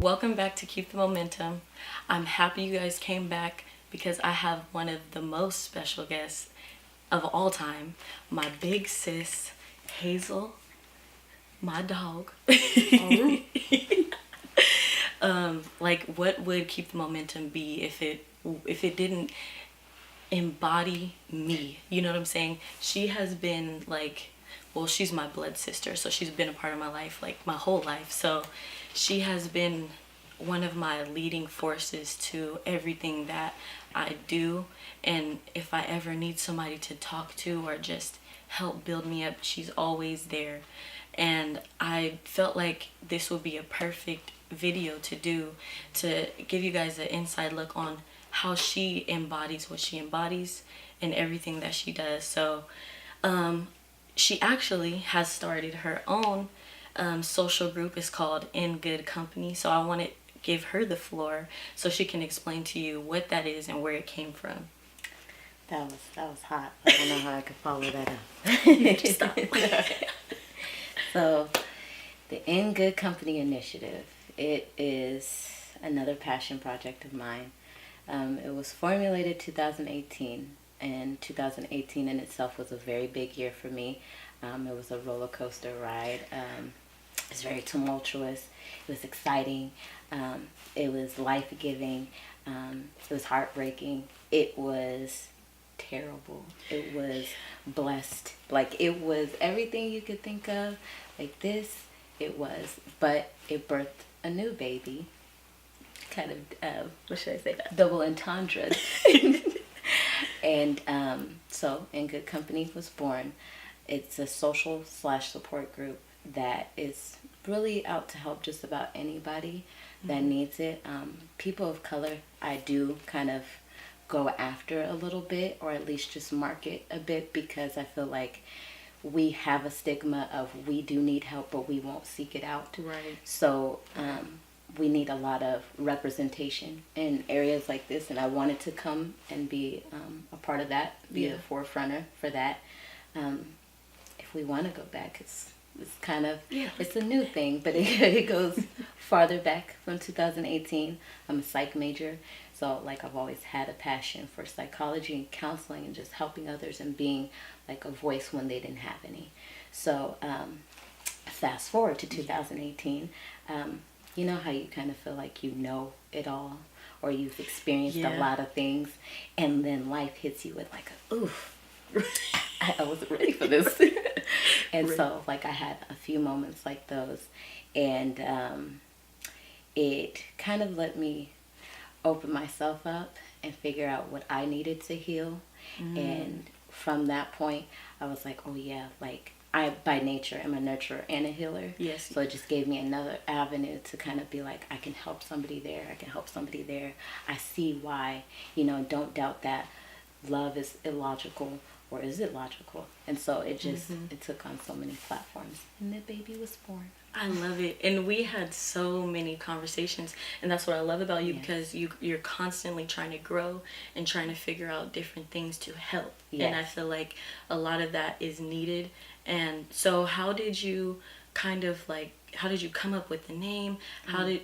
Welcome back to Keep the Momentum. I'm happy you guys came back because I have one of the most special guests of all time, my big sis, Hazel, my dog. Like, what would Keep the Momentum be if it didn't embody me? You know what I'm saying? She has been like, well, she's my blood sister, so she's been a part of my life like my whole life. So she has been one of my leading forces to everything that I do. And if I ever need somebody to talk to or just help build me up, she's always there. And I felt like this would be a perfect video to do, to give you guys an inside look on how she embodies what she embodies and everything that she does. So she actually has started her own social group. Is called In Good Company. So I want to give her the floor so she can explain to you what that is and where it came from. That was hot. I don't know how I could follow that up. Stop. So, the In Good Company initiative, it is another passion project of mine. It was formulated 2018, and 2018 in itself was a very big year for me. It was a roller coaster ride. It was very tumultuous. It was exciting. It was life-giving. It was heartbreaking. It was terrible. It was blessed. Like, it was everything you could think of. Like this, it was. But it birthed a new baby. Kind of, what should I say? Double entendre. And so In Good Company was born. It's a social / support group that is really out to help just about anybody that needs it. People of color, I do kind of go after a little bit, or at least just market a bit, because I feel like we have a stigma of we do need help, but we won't seek it out. Right. So we need a lot of representation in areas like this, and I wanted to come and be a part of that, be a forefronter for that. If we want to go back, it's kind of, it's a new thing, but it goes farther back from 2018. I'm a psych major, so like I've always had a passion for psychology and counseling and just helping others and being like a voice when they didn't have any. So fast forward to 2018, you know how you kind of feel like you know it all, or you've experienced a lot of things, and then life hits you with like a oof. I wasn't ready for this. And so like I had a few moments like those, and it kind of let me open myself up and figure out what I needed to heal. And from that point I was like, oh yeah, like I by nature am a nurturer and a healer. Yes. So it just gave me another avenue to kind of be like, I can help somebody there, I can help somebody there. I see why, don't doubt that love is illogical, or is it logical? And so it just it took on so many platforms, and the baby was born. I love it. And we had so many conversations, and that's what I love about you, because you're constantly trying to grow and trying to figure out different things to help. And I feel like a lot of that is needed. And so how did you kind of like, how did you come up with the name?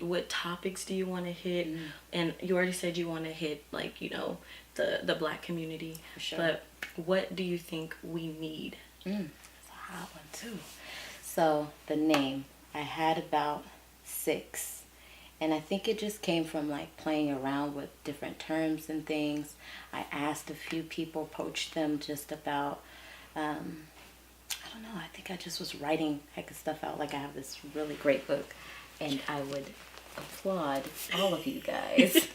What topics do you want to hit? And you already said you want to hit like, the Black community. For sure. But what do you think we need? It's a hot one too. So the name, I had about 6, and I think it just came from like playing around with different terms and things. I asked a few people, poached them just about I don't know, I think I just was writing heck of stuff out. Like I have this really great book, and I would applaud all of you guys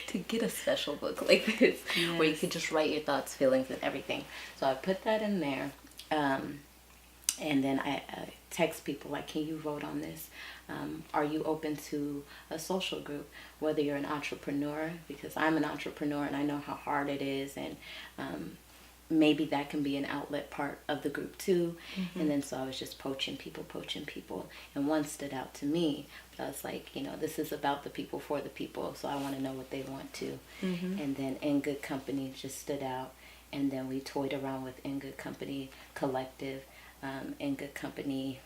to get a special book like this, where you could just write your thoughts, feelings, and everything. So I put that in there, and then I text people like, can you vote on this? Are you open to a social group? Whether you're an entrepreneur, because I'm an entrepreneur and I know how hard it is, and maybe that can be an outlet part of the group too. And then so I was just poaching people, and one stood out to me. But I was like, this is about the people for the people, so I want to know what they want to. And then In Good Company just stood out, and then we toyed around with In Good Company Collective, In Good Company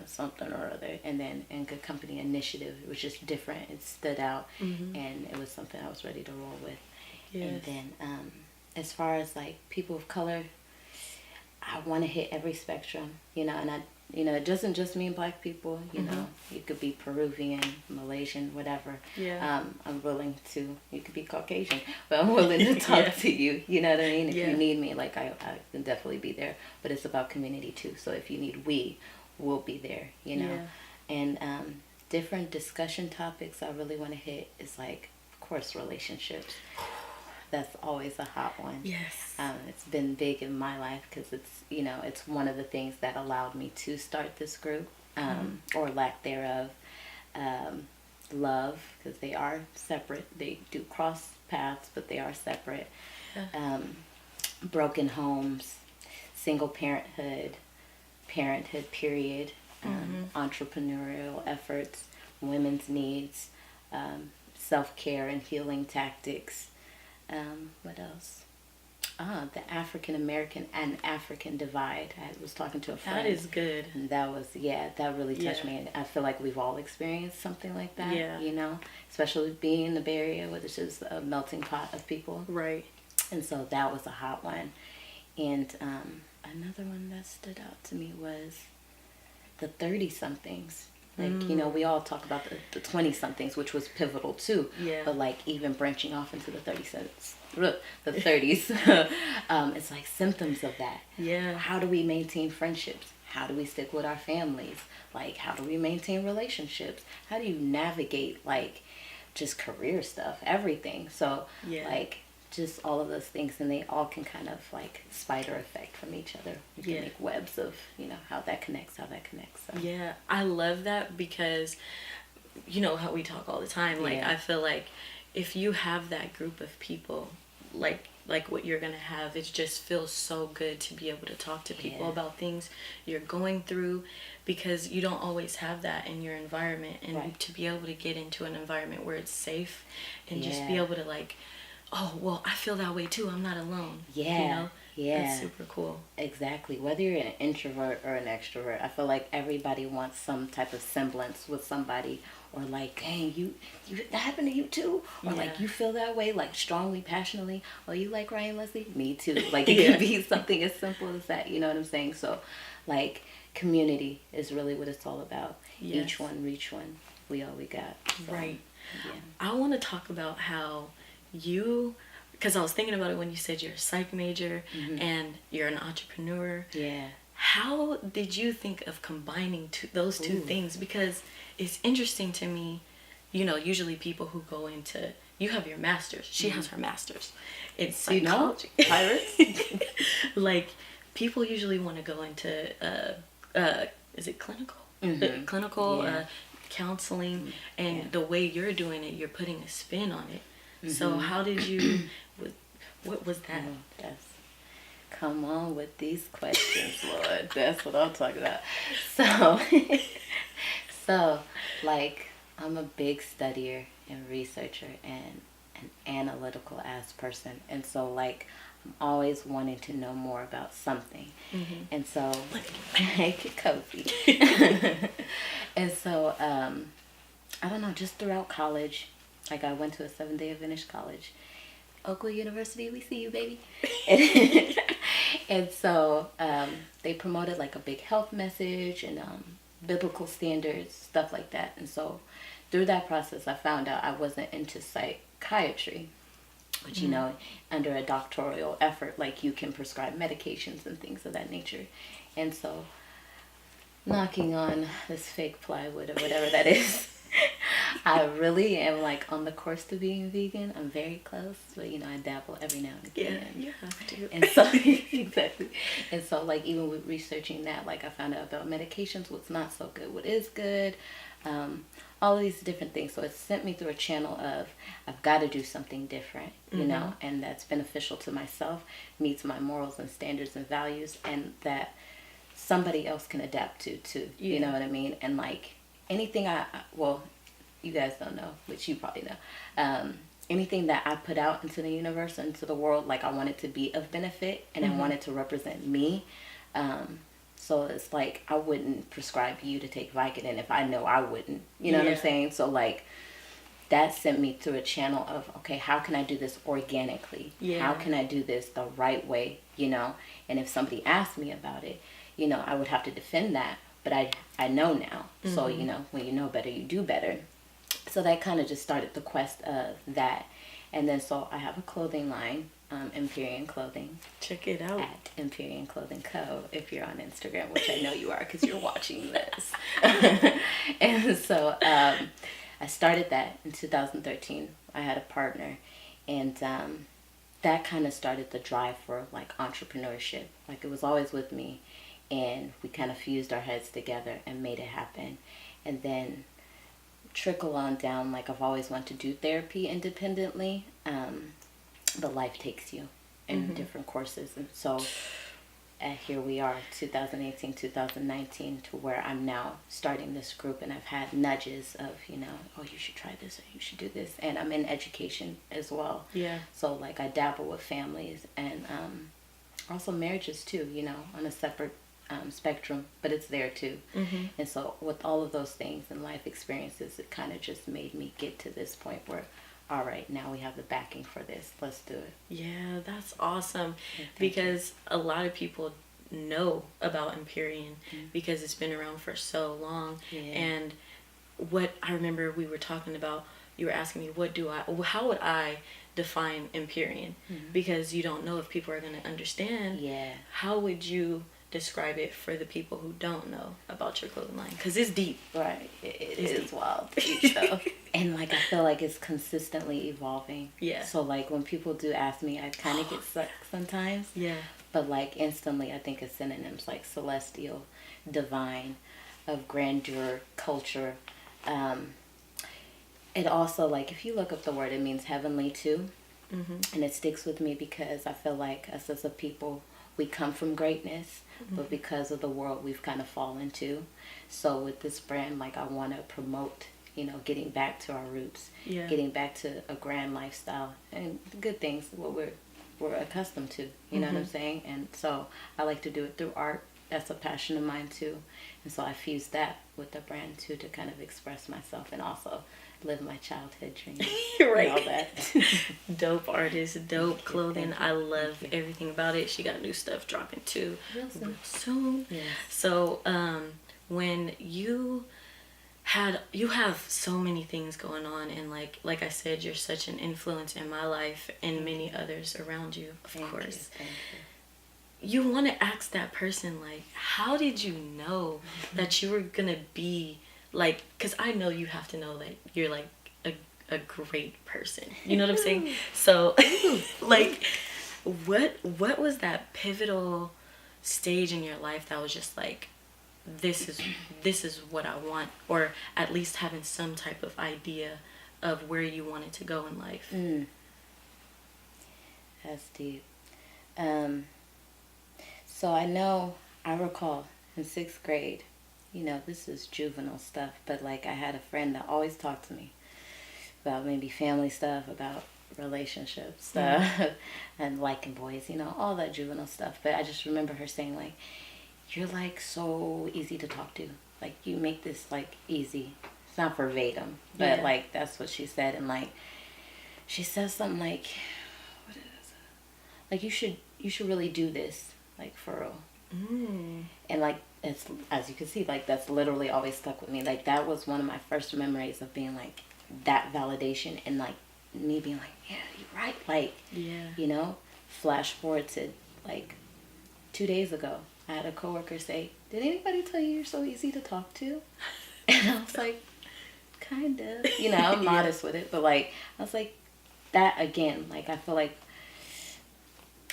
something or other, and then in Good Company Initiative, it was just different. It stood out, and it was something I was ready to roll with. Yes. And then as far as like people of color, I want to hit every spectrum, and it doesn't just mean black people, you know, you could be Peruvian, Malaysian, whatever. Yeah. I'm willing to, you could be Caucasian, but I'm willing to talk to you, you know what I mean? If you need me, like I can definitely be there, but it's about community too. So if you need, we'll be there, you know? Yeah. And different discussion topics I really want to hit is like, of course, relationships. That's always a hot one. Yes. It's been big in my life because it's one of the things that allowed me to start this group, or lack thereof. Love, because they are separate. They do cross paths, but they are separate. Yeah. Broken homes, single parenthood period, entrepreneurial efforts, women's needs, self-care and healing tactics. What else? The African American and African divide. I was talking to a friend. That is good. And that really touched me. And I feel like we've all experienced something like that. Yeah. You know, especially being in the Bay Area, which is a melting pot of people. Right. And so that was a hot one. And another one that stood out to me was the 30-somethings. Like, we all talk about the 20-somethings, which was pivotal too. Yeah. But like even branching off into the 30s, it's like symptoms of that. Yeah. How do we maintain friendships? How do we stick with our families? Like, how do we maintain relationships? How do you navigate like just career stuff, everything? So like just all of those things, and they all can kind of like spider effect from each other. You can make webs of, how that connects. So. Yeah, I love that because, how we talk all the time. Like, I feel like if you have that group of people, like what you're going to have, it just feels so good to be able to talk to people about things you're going through, because you don't always have that in your environment. And to be able to get into an environment where it's safe and just be able to like, oh, well, I feel that way too. I'm not alone. Yeah. Yeah. That's super cool. Exactly. Whether you're an introvert or an extrovert, I feel like everybody wants some type of semblance with somebody, or like, hey, you that happened to you too? Or like, you feel that way, like strongly, passionately. Oh, you like Ryan Leslie? Me too. Like, it could be something as simple as that. You know what I'm saying? So, like, community is really what it's all about. Yes. Each one, reach one. We all we got. So, right. Yeah. I want to talk about how because I was thinking about it when you said you're a psych major and you're an entrepreneur. Yeah. How did you think of combining those two things? Because it's interesting to me, usually people who go into, you have your master's. She has her master's. It's psychology. Pirates? Like, people usually want to go into, is it clinical? Clinical counseling. And the way you're doing it, you're putting a spin on it. So how did you, what was that? Come on with these questions, Lord. That's what I'm talking about. So, like, I'm a big studier and researcher and an analytical ass person. And so, like, I'm always wanting to know more about something. And so, make it cozy. And so, I don't know, just throughout college, like, I went to a 7-day Adventist college. Oakland University, we see you, baby. And so they promoted, like, a big health message and biblical standards, stuff like that. And so through that process, I found out I wasn't into psychiatry, which, under a doctoral effort, like, you can prescribe medications and things of that nature. And so knocking on this fake plywood or whatever that is, I really am like on the course to being vegan. I'm very close, but I dabble every now and again. Yeah, you have to. And so exactly. And so like even with researching that, like I found out about medications, what's not so good, what is good, all of these different things. So it sent me through a channel of I've got to do something different, you know, and that's beneficial to myself, meets my morals and standards and values, and that somebody else can adapt to too. You know what I mean? And like anything you guys don't know, which you probably know. Anything that I put out into the universe, into the world, like I want it to be of benefit, and I want it to represent me. So it's like I wouldn't prescribe you to take Vicodin if I know I wouldn't. You know what I'm saying? So like that sent me through a channel of, okay, how can I do this organically? How can I do this the right way? You know, and if somebody asked me about it, you know, I would have to defend that. But I know now. So, you know, when you know better, you do better. So that kind of just started the quest of that. And then so I have a clothing line, Empyrean Clothing. Check it out. At Empyrean Clothing Co. if you're on Instagram, which I know you are because you're watching this. And so I started that in 2013. I had a partner, and that kind of started the drive for like entrepreneurship. Like it was always with me, and we kind of fused our heads together and made it happen. And then trickle on down, like I've always wanted to do therapy independently, but life takes you in different courses. And so here we are, 2018, 2019, to where I'm now starting this group, and I've had nudges of, you know, oh, you should try this, or you should do this. And I'm in education as well. Yeah. So like I dabble with families and also marriages too, you know, on a separate spectrum, but it's there too. And so with all of those things and life experiences, it kind of just made me get to this point where, all right, now we have the backing for this, let's do it. Yeah, that's awesome. Because a lot of people know about Empyrean because it's been around for so long. And what I remember we were talking about, you were asking me, how would I define Empyrean? Because you don't know if people are going to understand. How would you describe it for the people who don't know about your clothing line? Because it's deep. Right. It is deep. Wild deep stuff. And like I feel like it's consistently evolving. So like when people do ask me, I kind of get stuck sometimes. But like instantly I think of synonyms like celestial, divine, of grandeur, culture. It also, like if you look up the word, it means heavenly too. And it sticks with me because I feel like us as a people, we come from greatness, but because of the world we've kind of fallen to. So with this brand, like I want to promote, you know, getting back to our roots, getting back to a grand lifestyle and good things, what we're accustomed to, you know what I'm saying? And so I like to do it through art. That's a passion of mine too. And so I fuse that with the brand too to kind of express myself and also live my childhood dreams. Right. And all that. Dope artist, dope clothing. I love everything about it. She got new stuff dropping too real soon. So when you have so many things going on, and like I said, you're such an influence in my life and many others around you, of course. Thank you. You want to ask that person, like, how did you know that you were gonna be like, because I know you have to know that you're like a great person, you know what I'm saying? So like what was that pivotal stage in your life that was just like, this is what I want, or at least having some type of idea of where you wanted to go in life? That's deep. So I recall in 6th grade, you know, this is juvenile stuff, but like I had a friend that always talked to me about maybe family stuff, about relationship stuff, and liking boys, you know, all that juvenile stuff. But I just remember her saying like, you're like so easy to talk to. Like you make this like easy. It's not verbatim, but like that's what she said. And like, she says something like, what is it? Like you should really do this. Like for real. And like it's, as you can see, like that's literally always stuck with me. Like that was one of my first memories of being like that validation, and like me being like, yeah, you're right. Like, you know, flash forward to like 2 days ago, I had a coworker say, did anybody tell you you're so easy to talk to? And I was like, kind of, you know, I'm modest with it, but like I was like, that again, like I feel like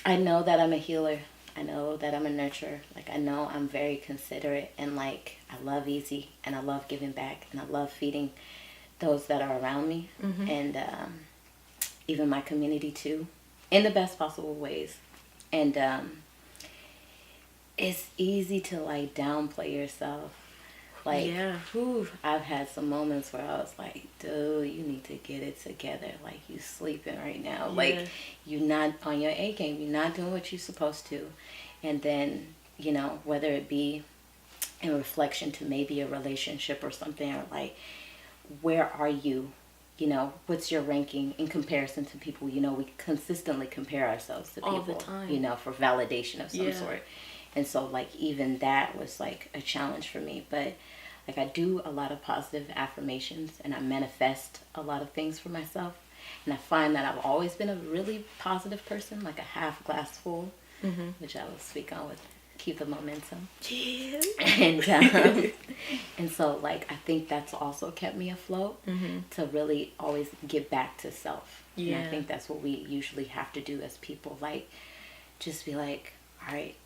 I know that I'm a healer. I know that I'm a nurturer. Like I know I'm very considerate, and like I love easy, and I love giving back, and I love feeding those that are around me, and even my community too, in the best possible ways. And it's easy to like downplay yourself. Like, I've had some moments where I was like, dude, you need to get it together. Like, you sleeping right now. Like, you're not on your A game. You're not doing what you're supposed to. And then, you know, whether it be in reflection to maybe a relationship or something, or like, where are you? You know, what's your ranking in comparison to people? You know, we consistently compare ourselves to people all the time, you know, for validation of some sort. And so, like, even that was like a challenge for me. But like, I do a lot of positive affirmations, and I manifest a lot of things for myself. And I find that I've always been a really positive person, like a half glass full, which I will speak on with Keep the Momentum. Yeah. And so, like, I think that's also kept me afloat, to really always get back to self. Yeah. And I think that's what we usually have to do as people. Like, just be like, all right,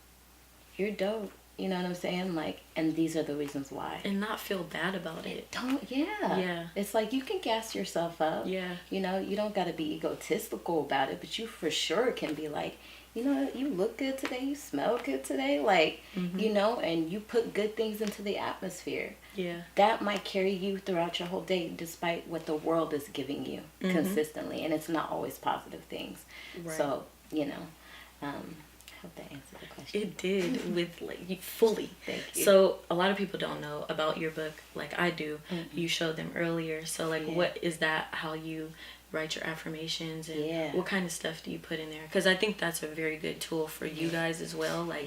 you're dope. You know what I'm saying? Like, and these are the reasons why. And not feel bad about it. Yeah. It's like, you can gas yourself up. Yeah. You know, you don't got to be egotistical about it, but you for sure can be like, you know, you look good today, you smell good today, like, you know, and you put good things into the atmosphere. Yeah. That might carry you throughout your whole day, despite what the world is giving you consistently. And it's not always positive things. Right. So, you know, I hope that answered the question. It did, with like fully. Thank you. So a lot of people don't know about your book, like I do. You showed them earlier. So like, what is that? How you write your affirmations, and what kind of stuff do you put in there? Because I think that's a very good tool for you guys as well. Like,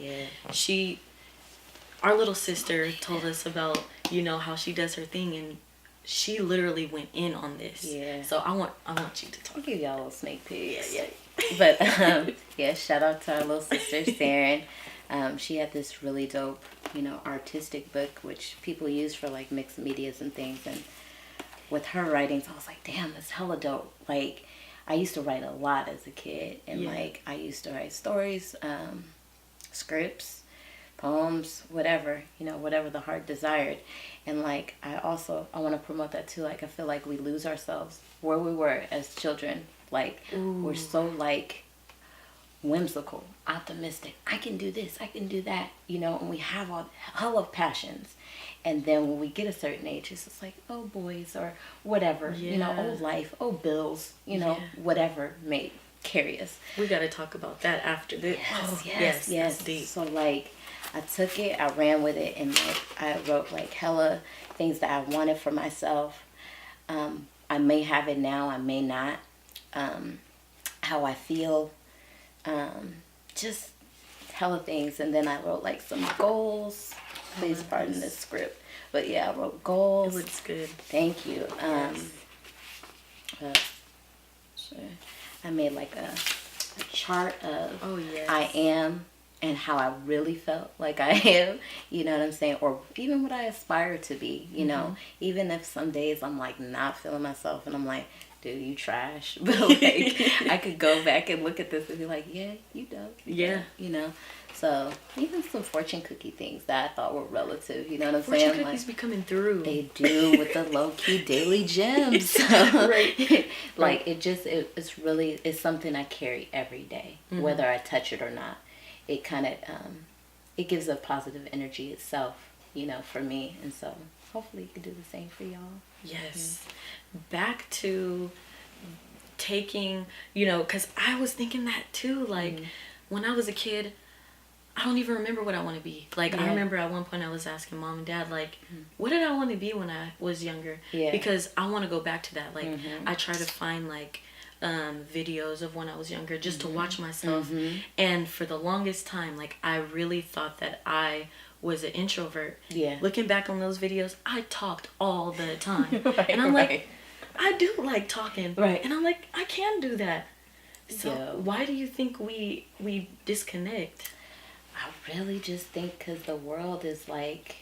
our little sister told us about, you know, how she does her thing, and she literally went in on this. Yeah. So I want you to talk. I'll give y'all a little sneak peek. Yeah. But shout out to our little sister Saren. She had this really dope, you know, artistic book which people use for like mixed medias and things, and with her writings I was like, damn, that's hella dope. Like, I used to write a lot as a kid, and like, I used to write stories, scripts, poems, whatever, you know, whatever the heart desired. And like, I want to promote that too. Like, I feel like we lose ourselves where we were as children. Like, we're so like whimsical, optimistic. I can do this, I can do that, you know, and we have all hell of passions. And then when we get a certain age, it's just like, oh, boys, or whatever, you know, oh, life, oh, bills, you know, whatever may carry us. We got to talk about that after this. Yes. That's deep. So like, I took it, I ran with it, and like, I wrote like hella things that I wanted for myself. I may have it now, I may not. How I feel, just hella things. And then I wrote like some goals. Please pardon the script, but I wrote goals. It looks good. Thank you. I made like a chart of I am and how I really felt like I am, you know what I'm saying? Or even what I aspire to be, you know, even if some days I'm like not feeling myself and I'm like, dude, you trash. But like, I could go back and look at this and be like, yeah, you dope. You know? So even some fortune cookie things that I thought were relative, you know what I'm saying? Fortune cookies be coming through. They do, with the low-key daily gems. So, like, it's really, it's something I carry every day, whether I touch it or not. It kind of, it gives a positive energy itself, you know, for me. And so hopefully you can do the same for y'all. Yes. Back to taking, you know, because I was thinking that too. Like, when I was a kid, I don't even remember what I want to be. Like, I remember at one point I was asking mom and dad, like, what did I want to be when I was younger? Because I want to go back to that. Like, I try to find, like, videos of when I was younger just to watch myself. And for the longest time, like, I really thought that I was an introvert. Looking back on those videos, I talked all the time. And I'm like, I do like talking. And I'm like, I can do that. So why do you think we disconnect? I really just think because the world is like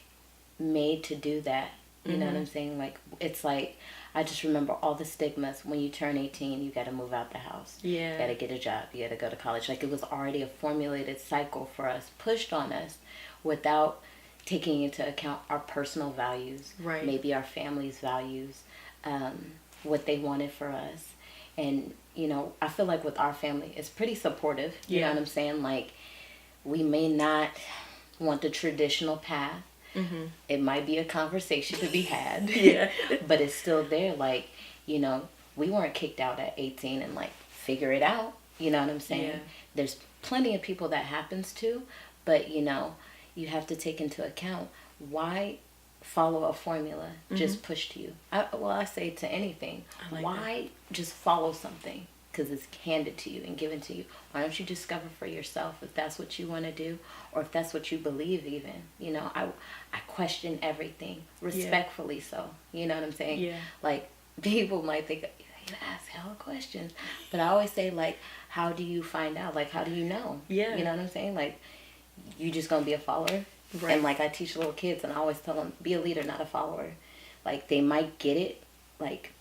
made to do that. You know what I'm saying? Like, it's like, I just remember all the stigmas. When you turn 18, you got to move out the house. You got to get a job. You got to go to college. Like, it was already a formulated cycle for us, pushed on us, without taking into account our personal values, maybe our family's values, what they wanted for us. And, you know, I feel like with our family, it's pretty supportive. You know what I'm saying? Like, we may not want the traditional path. It might be a conversation to be had. But it's still there. Like, you know, we weren't kicked out at 18 and like, figure it out. You know what I'm saying? There's plenty of people that happens to, but you know, you have to take into account, why follow a formula just pushed to you? I say to anything, why just follow something because it's handed to you and given to you? Why don't you discover for yourself if that's what you want to do, or if that's what you believe even? You know, I question everything respectfully, so you know what I'm saying? Yeah. Like, people might think you ask hella questions, but I always say, like, how do you find out? Like, how do you know? Yeah. You know what I'm saying? Like, you just gonna be a follower? Right. And like, I teach little kids, and I always tell them, be a leader, not a follower. Like, they might get it, like,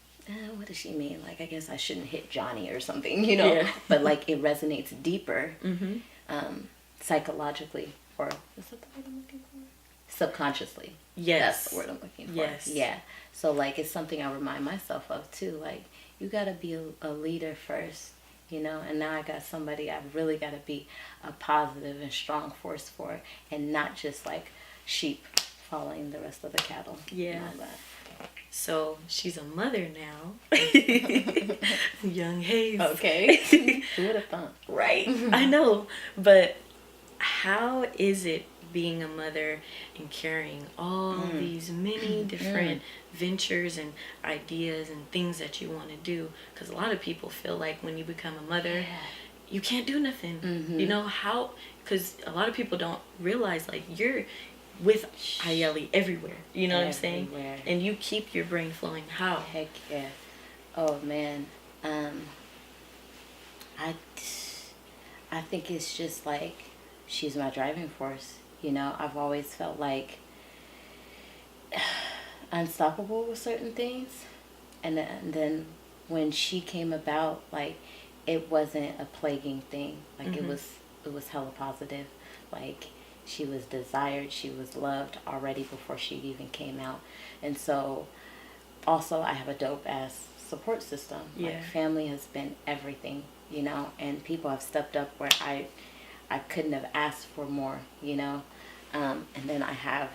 what does she mean? Like, I guess I shouldn't hit Johnny or something, you know? Yeah. But like, it resonates deeper, psychologically, or is that the word I'm looking for? Subconsciously. Yes. That's the word I'm looking for. Yes. Yeah. So like, it's something I remind myself of too. Like, you gotta be a leader first, you know? And now I got somebody I really gotta be a positive and strong force for, and not just like sheep following the rest of the cattle. Yeah. And all that. So she's a mother now. Young Hazel. Okay. Who would have thought? Right. I know. But how is it being a mother and carrying all these many different ventures and ideas and things that you want to do? Because a lot of people feel like when you become a mother, you can't do nothing. You know, how? Because a lot of people don't realize, like, you're with Ayeli everywhere. You know what I'm saying? And you keep your brain flowing. How? Heck yeah. Oh, man. I think it's just like, she's my driving force. You know, I've always felt like unstoppable with certain things. And then when she came about, like, it wasn't a plaguing thing. Like, it was hella positive. Like, she was desired, she was loved already before she even came out. And so, also, I have a dope-ass support system. Yeah. Like, family has been everything, you know, and people have stepped up where I couldn't have asked for more, you know. And then I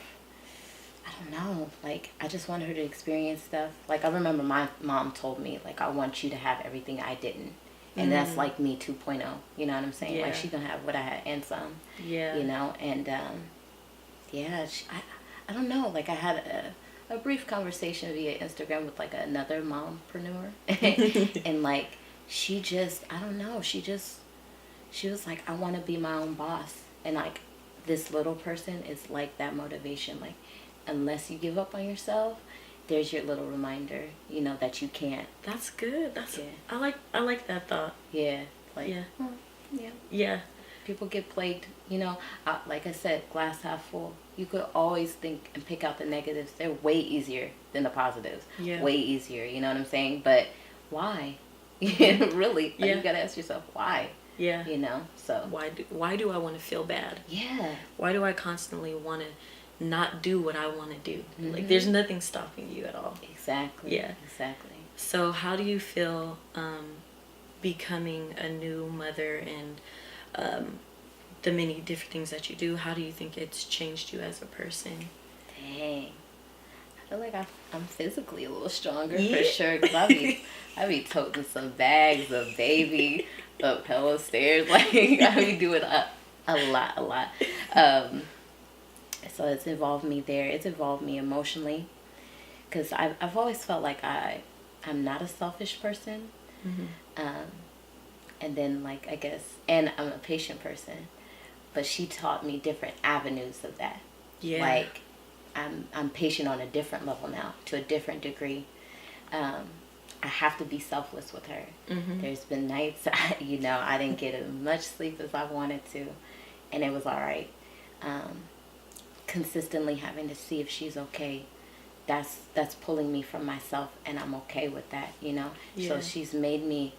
don't know, like, I just want her to experience stuff. Like, I remember my mom told me, like, I want you to have everything I didn't. And that's like me 2.0, you know what I'm saying? Yeah. Like, she gonna have what I had and some, you know? And, I don't know, like, I had a brief conversation via Instagram with, like, another mompreneur. And, like, she just, I don't know, she was like, I want to be my own boss. And, like, this little person is like that motivation. Like, unless you give up on yourself, there's your little reminder, you know, that you can't. That's good. I like that thought. Yeah. Like, yeah. People get plagued, you know. Like I said, glass half full. You could always think and pick out the negatives. They're way easier than the positives. Yeah. Way easier, you know what I'm saying? But why? Really? Like, you gotta ask yourself, why? Yeah. You know, so. Why do I want to feel bad? Yeah. Why do I constantly want to not do what I want to do? Like, there's nothing stopping you at all. Exactly. Yeah. Exactly. So how do you feel becoming a new mother and the many different things that you do? How do you think it's changed you as a person? Dang. I feel like I'm physically a little stronger for sure. Because I be toting some bags of baby up hella stairs. Like, I be doing a lot. So it's involved me there. It's involved me emotionally. Because I've always felt like I'm not a selfish person. And then, like, I guess, and I'm a patient person. But she taught me different avenues of that. Yeah. Like, I'm patient on a different level now, to a different degree. I have to be selfless with her. There's been nights, you know, I didn't get as much sleep as I wanted to, and it was all right. Consistently having to see if she's okay, that's pulling me from myself, and I'm okay with that, you know. Yeah. So she's made me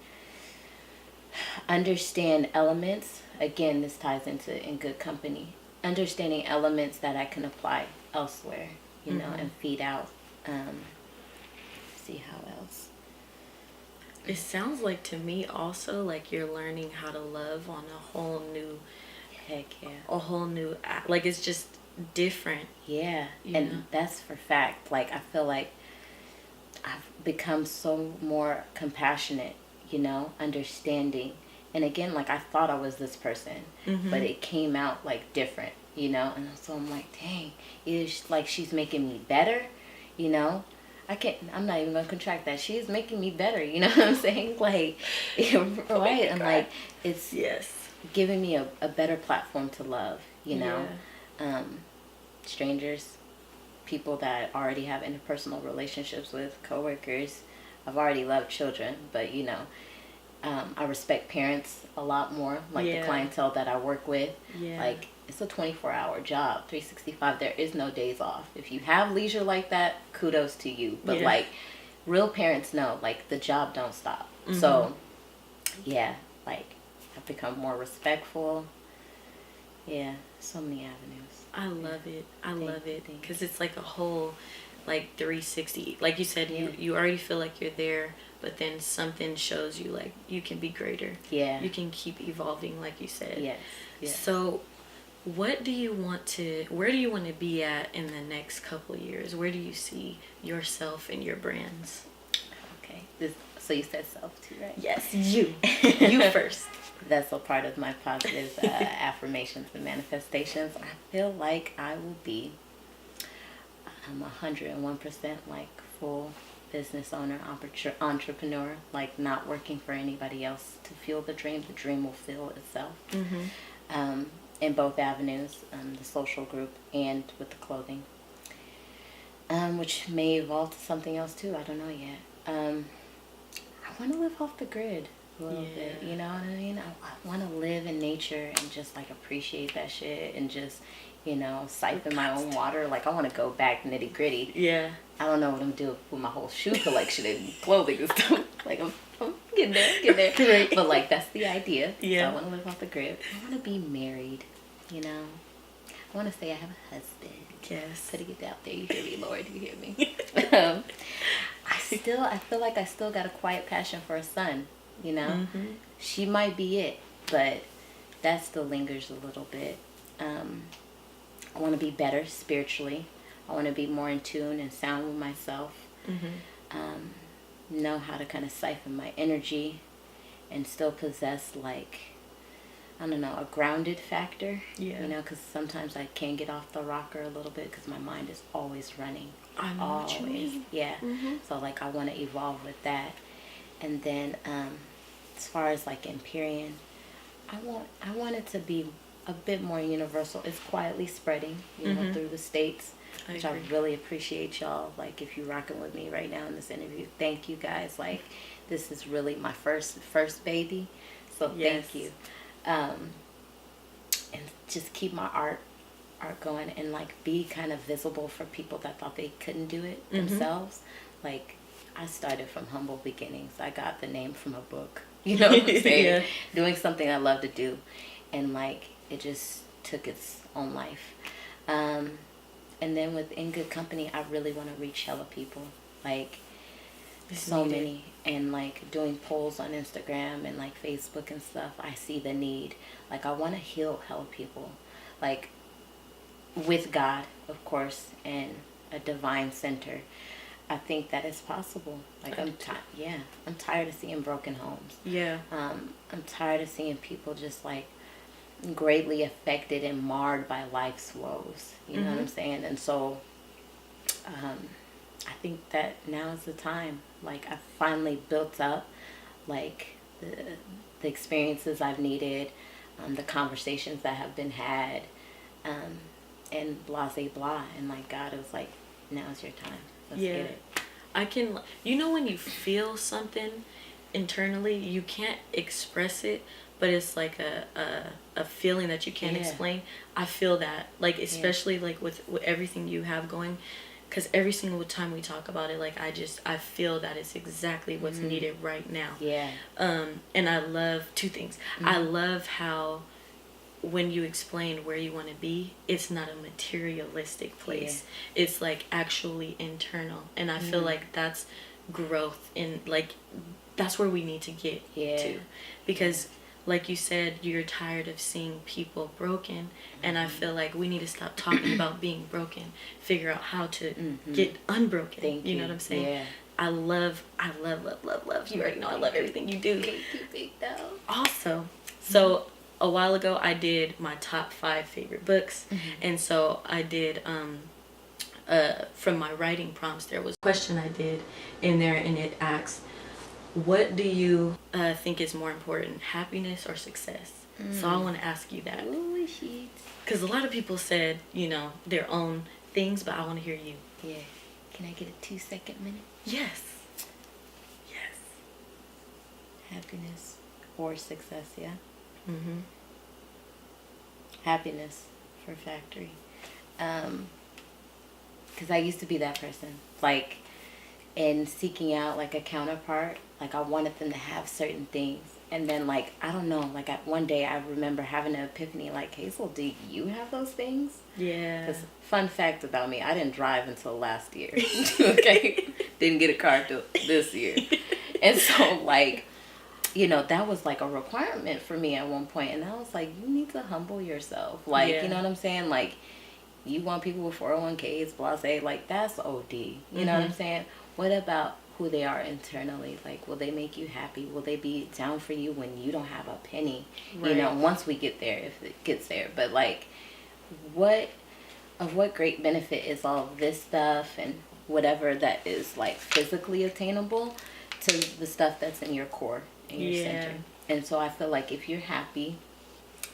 understand elements. Again, this ties into In Good Company. Understanding elements that I can apply elsewhere, you know, and feed out. See how else. It sounds like to me also like you're learning how to love on a whole new, like, it's just different. Yeah, and that's for fact. Like, I feel like I've become so more compassionate, you know, understanding. And again, like, I thought I was this person, but it came out, like, different, you know. And so I'm like, dang, like she's making me better, you know. I'm not even gonna contract that. She is making me better, you know what I'm saying? Like, right? And like, it's giving me a better platform to love, you know. Strangers, people that I already have interpersonal relationships with, coworkers. I've already loved children, but you know, I respect parents a lot more, like the clientele that I work with. Like, it's a 24-hour job, 365. There is no days off. If you have leisure like that, kudos to you. But like, real parents know, like, the job don't stop. So, yeah, like, I've become more respectful. Yeah, so many avenues. I love it. I love it. Because it's like a whole, like, 360. Like you said, you already feel like you're there, but then something shows you, like, you can be greater. Yeah. You can keep evolving, like you said. Yes. So, where do you want to be at in the next couple of years? Where do you see yourself and your brands? Okay. So you said self too, right? Yes, you. You first. That's a part of my positive affirmations and manifestations. I feel like I will be 101% like full business owner, entrepreneur, like not working for anybody else to fuel the dream. The dream will fuel itself. In both avenues, the social group and with the clothing, which may evolve to something else too. I don't know yet. I want to live off the grid a little bit, you know what I mean? I want to live in nature and just like appreciate that shit and just, you know, siphon my own water. Like, I want to go back nitty gritty. Yeah. I don't know what I'm doing with my whole shoe collection and clothing and stuff. Like, I'm getting there. Right. But like, that's the idea. Yeah. So I want to live off the grid. I want to be married, you know. I want to say I have a husband. Yes. Putting it out there. You hear me, Lord? You hear me? I feel like I still got a quiet passion for a son, you know. She might be it, but that still lingers a little bit. I want to be better spiritually. I want to be more in tune and sound with myself. Know how to kind of siphon my energy and still possess, like, I don't know, a grounded factor. Yeah. You know, because sometimes I can get off the rocker a little bit because my mind is always running. I know what you mean. Yeah. So, like, I want to evolve with that. And then, as far as, like, Empyrean, I want it to be a bit more universal. It's quietly spreading, you know, through the states, which I really appreciate y'all. Like, if you're rocking with me right now in this interview, thank you guys. Like, this is really my first baby, so thank you. And just keep my art going and like be kind of visible for people that thought they couldn't do it themselves. Like, I started from humble beginnings. I got the name from a book, you know what I'm saying? Doing something I love to do, and like it just took its own life. And then with In Good Company, I really want to reach hella people, like so many, and like doing polls on Instagram and like Facebook and stuff. I see the need. Like, I want to heal hella people, like with God, of course, and a divine center. I think that is possible. Like, I'm tired of seeing broken homes. Yeah. I'm tired of seeing people just like greatly affected and marred by life's woes. You know what I'm saying? And so, I think that now is the time. Like, I finally built up like the experiences I've needed, the conversations that have been had, and blah, and like God was like, now's your time. Let's get it. I can, you know, when you feel something internally, you can't express it, but it's like a feeling that you can't explain. I feel that, like, especially like with everything you have going, because every single time we talk about it, like, I feel that it's exactly what's needed right now. Yeah. And I love two things. I love how when you explain where you want to be, it's not a materialistic place. It's like actually internal. And I feel like that's growth, and like that's where we need to get to. Because like you said, you're tired of seeing people broken, and I feel like we need to stop talking about being broken, figure out how to get unbroken. Thank you. You know what I'm saying? Yeah. I love. You already know I love everything you do. Also, So a while ago I did my top 5 favorite books, and so I did from my writing prompts, there was a question I did in there, and it asks, what do you think is more important, happiness or success? So I want to ask you that. Ooh, shit. Because a lot of people said, you know, their own things, but I want to hear you. Yeah. Can I get a 2-second minute? Yes. Yes. Happiness or success, yeah? Mm-hmm. Happiness for Factory. Because I used to be that person. Like, in seeking out, like, a counterpart, like, I wanted them to have certain things. And then, like, I don't know, like, one day I remember having an epiphany, like, Hazel, do you have those things? Yeah. Because, fun fact about me, I didn't drive until last year. Okay? Didn't get a car until this year. And so, like, you know, that was, like, a requirement for me at one point. And I was like, you need to humble yourself. Like, Yeah. you know what I'm saying? Like, you want people with 401ks, blase, like, that's OD. You know what I'm saying? What about who they are internally? Like, will they make you happy? Will they be down for you when you don't have a penny? Right. You know, once we get there, if it gets there. But, like, what great benefit is all of this stuff and whatever that is, like, physically attainable to the stuff that's in your core, in your center? And so I feel like if you're happy,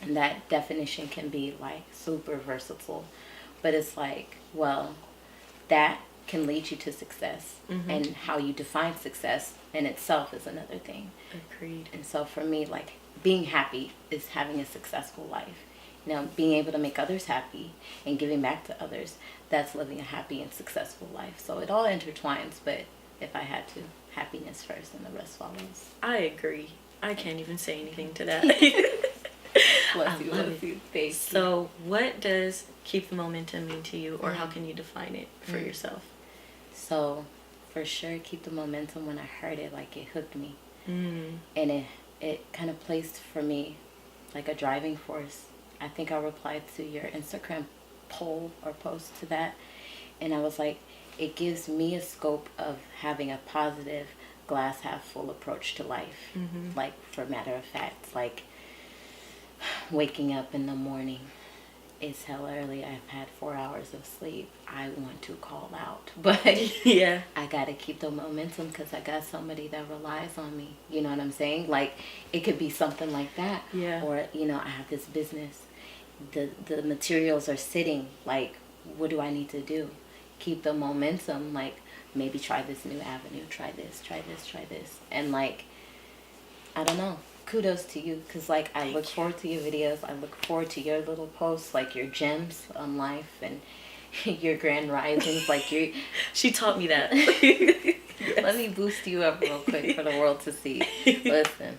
and that definition can be, like, super versatile, but it's like, well, that can lead you to success, and how you define success in itself is another thing. Agreed. And so for me, like, being happy is having a successful life. You know, being able to make others happy and giving back to others, that's living a happy and successful life. So it all intertwines, but if I had to, happiness first and the rest follows. I agree. I can't even say anything to that. Bless you, bless you. Thank you. So what does keep the momentum mean to you, or how can you define it for yourself? So, for sure, keep the momentum. When I heard it, like, it hooked me. And it kind of placed for me like a driving force. I think I replied to your Instagram poll or post to that, and I was like, it gives me a scope of having a positive glass half full approach to life. Like, for matter of fact, like, waking up in the morning, it's hell early, I've had 4 hours of sleep, I want to call out, but Yeah. I gotta keep the momentum because I got somebody that relies on me. You know what I'm saying? Like, it could be something like that. Yeah. Or, you know, I have this business, the materials are sitting, like, what do I need to do? Keep the momentum, like, maybe try this new avenue, try this, and, like, I don't know, kudos to you, because, like, I look forward to your videos, I look forward to your little posts, like, your gems on life and your grand risings, like, your... She taught me that. Let me boost you up real quick for the world to see. Listen,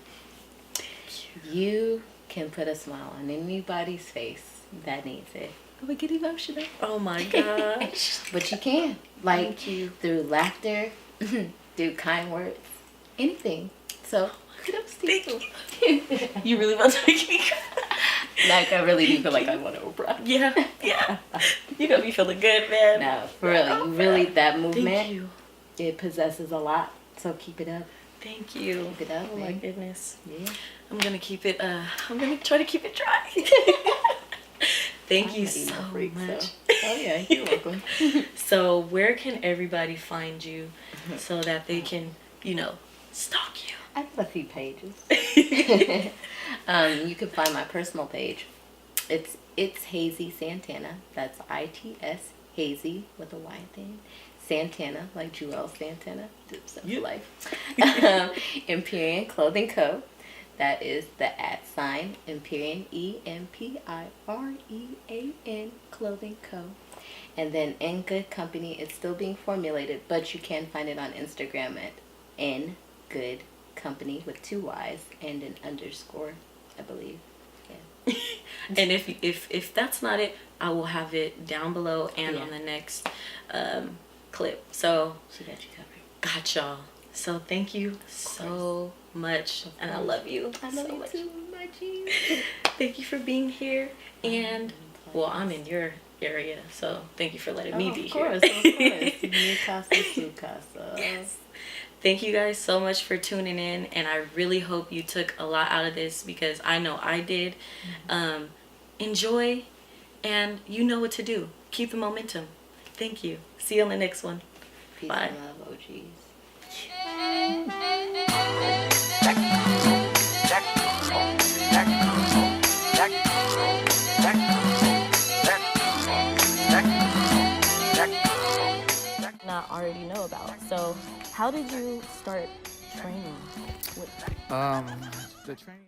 you can put a smile on anybody's face that needs it. I would get emotional. Oh my gosh. But you can. Like, Thank you. through laughter, through kind words, anything. So, kudos to you. You really about to make me cry. Like, I really do feel like I want to Oprah. Yeah. You got me feeling good, man. No, for real. You really, that movement, Thank you. it possesses a lot. So keep it up. Thank you. Keep it up, Oh my man. goodness. Yeah. I'm gonna keep it, I'm gonna try to keep it dry. Thank you I'm so an emo freak, much. so. Oh yeah, you're welcome. So where can everybody find you so that they can, you know, stalk you? I've got a few pages. You can find my personal page. It's Hazy Santana. That's ITS Hazy with a Y at the end. Santana, like Jewel Santana. Simple life. Empyrean Clothing Co. That is the @ Empyrean EMPIREAN Clothing Co. And then In Good Company, it's still being formulated, but you can find it on Instagram at In Good Company with 2 Y's and an underscore, I believe. Yeah. And if that's not it, I will have it down below and on the next clip. So She got you covered. got y'all. So thank you so much, and I love you. I love so you much. too, my G. Thank you for being here, and well, I'm in your area, so thank you for letting me be here. Of course. Mi casa, su casa. Yes. Thank you guys so much for tuning in, and I really hope you took a lot out of this because I know I did. Enjoy, and you know what to do. Keep the momentum. Thank you. See you on the next one. Peace Bye. and love, OGs. Not already know about. So, how did you start training with? The training